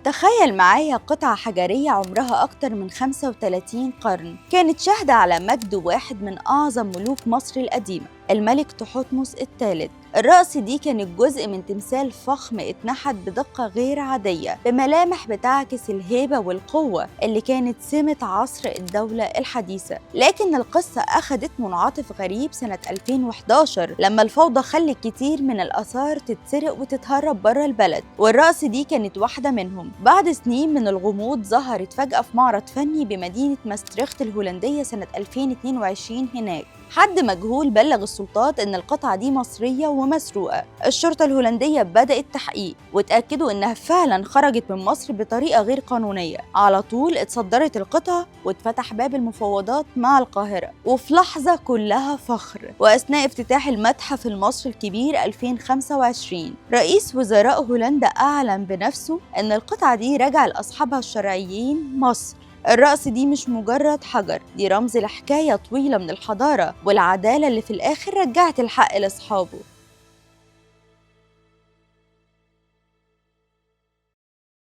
تخيل معايا قطعة حجرية عمرها أكتر من 35 قرن، كانت شاهدة على مجد واحد من أعظم ملوك مصر القديمة، الملك تحتمس الثالث. الرأس دي كانت جزء من تمثال فخم اتنحت بدقة غير عادية بملامح بتعكس الهيبة والقوة اللي كانت سمة عصر الدولة الحديثة. لكن القصة أخدت منعطف غريب سنة 2011 لما الفوضى خلت كتير من الآثار تتسرق وتتهرب بره البلد، والرأس دي كانت واحدة منهم. بعد سنين من الغموض ظهرت فجأة في معرض فني بمدينة ماستريخت الهولندية سنة 2022 هناك. حد مجهول بلغ السلطات إن القطعة دي مصرية ومسروقة. الشرطة الهولندية بدأت تحقيق وتأكدوا إنها فعلاً خرجت من مصر بطريقة غير قانونية. على طول اتصدرت القطعة واتفتح باب المفاوضات مع القاهرة، وفي لحظة كلها فخر وأثناء افتتاح المتحف المصري الكبير 2025 رئيس وزراء هولندا أعلن بنفسه إن القطعة دي راجعة لأصحابها الشرعيين مصر. الرأس دي مش مجرد حجر، دي رمز لحكاية طويلة من الحضارة والعدالة اللي في الآخر رجعت الحق لأصحابه.